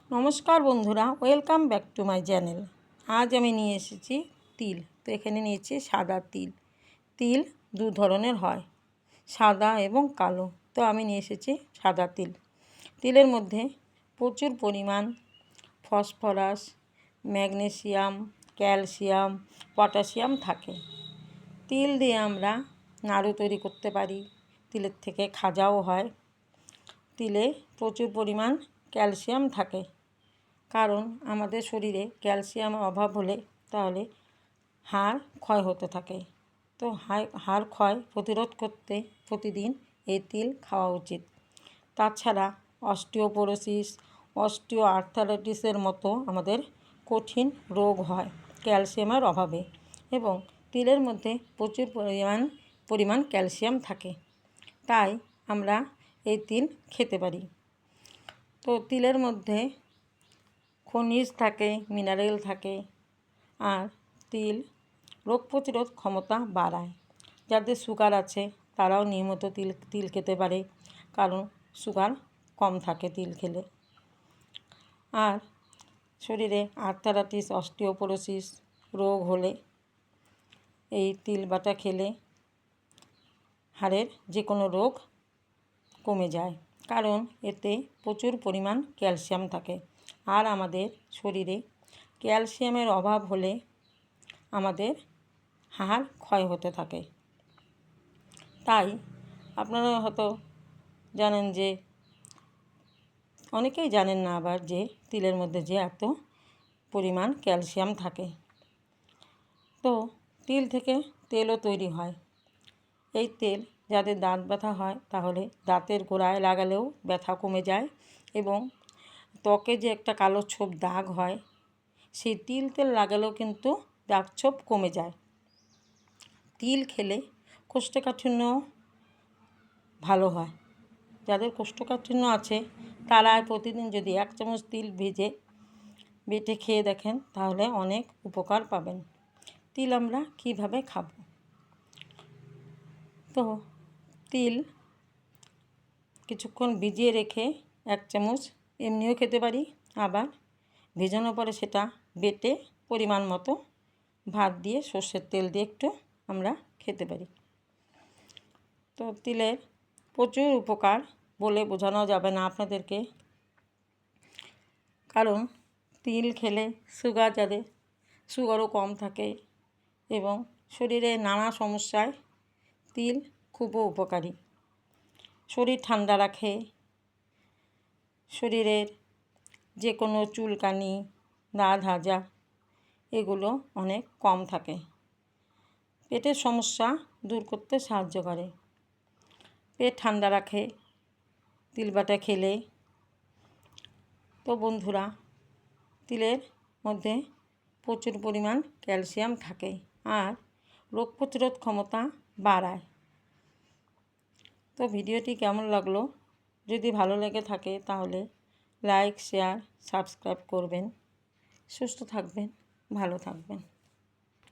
নমস্কার বন্ধুরা, welcome back to my channel. আজ আমি নিয়ে এসেছি তিল। তো এখানে নিয়েছি সাদা তিল। তিল দু ধরনের হয়, সাদা এবং কালো। তো আমি নিয়ে এসেছি সাদা তিল। তিলের মধ্যে প্রচুর পরিমাণ ফসফরাস, ম্যাগনেসিয়াম, ক্যালসিয়াম, পটাশিয়াম থাকে। তিল দিয়ে আমরা নাড়ু তৈরি করতে পারি, তিলের থেকে খাজাও হয়। তিলে প্রচুর পরিমাণ ক্যালসিয়াম থাকে, কারণ আমাদের শরীরে ক্যালসিয়ামের অভাব হলে তাহলে হাড় ক্ষয় হতে থাকে। তো হাড় ক্ষয় প্রতিরোধ করতে প্রতিদিন এই তিল খাওয়া উচিত। তাছাড়া অস্টিওপোরোসিস, অস্টিওআর্থ্রাইটিসের মতো আমাদের কঠিন রোগ হয় ক্যালসিয়ামের অভাবে, এবং তিলের মধ্যে প্রচুর পরিমাণ ক্যালসিয়াম থাকে। তাই আমরা এই তিল খেতে পারি। তো তিলের মধ্যে খনিজ থাকে, মিনারেল থাকে, আর তিল রোগ প্রতিরোধ ক্ষমতা বাড়ায়। যাদের সুগার আছে তারাও নিয়মিত তিল খেতে পারে, কারণ সুগার কম থাকে তিল খেলে। আর শরীরে আর্থ্রাইটিস, অস্টিওপোরোসিস রোগ হলে এই তিল বাটা খেলে হাড়ের যে কোনো রোগ কমে যায়, কারণ এতে প্রচুর পরিমাণ ক্যালসিয়াম থাকে। আর আমাদের শরীরে ক্যালসিয়ামের অভাব হলে আমাদের হাড় ক্ষয় হতে থাকে। তাই আপনারা হয়তো জানেন যে, অনেকেই জানেন না আবার, যে তিলের মধ্যে যে এত পরিমাণ ক্যালসিয়াম থাকে। তো তিল থেকে তেলও তৈরি হয়। এই তেল যাদের দাঁত ব্যথা হয় তাহলে দাঁতের গোড়ায় লাগালেও ব্যথা কমে যায়, এবং ত্বকে যে একটা কালো ছোপ দাগ হয় সেই তিল তেল লাগালেও কিন্তু দাগ ছোপ কমে যায়। তিল খেলে কোষ্ঠকাঠিন্য ভালো হয়। যাদের কোষ্ঠকাঠিন্য আছে তারা প্রতিদিন যদি 1 চামচ তিল বেটে খেয়ে দেখেন তাহলে অনেক উপকার পাবেন। তিল আমরা কীভাবে খাব? তো তিল কিছুক্ষণ ভিজিয়ে রেখে 1 চামচ এমনিও খেতে পারি, আবার ভেজানোর পরে সেটা বেটে পরিমাণ মতো ভাত দিয়ে সর্ষের তেল দিয়ে একটু আমরা খেতে পারি। তো তিলের প্রচুর উপকার বলে বোঝানো যাবে না আপনাদেরকে, কারণ তিল খেলে যাদের সুগারও কম থাকে, এবং শরীরে নানা সমস্যায় তিল খুবও উপকারী। শরীর ঠান্ডা রাখে, শরীরের যে কোনো চুলকানি, দাঁত হাজা এগুলো অনেক কম থাকে। পেটের সমস্যা দূর করতে সাহায্য করে, পেট ঠান্ডা রাখে তিল বাটা খেলে। তো বন্ধুরা, তিলের মধ্যে প্রচুর পরিমাণ ক্যালসিয়াম থাকে আর রোগ প্রতিরোধ ক্ষমতা বাড়ায়। তো ভিডিওটি কেমন লাগলো? যদি ভালো লেগে থাকে তাহলে লাইক, শেয়ার, সাবস্ক্রাইব করবেন। সুস্থ থাকবেন, ভালো থাকবেন।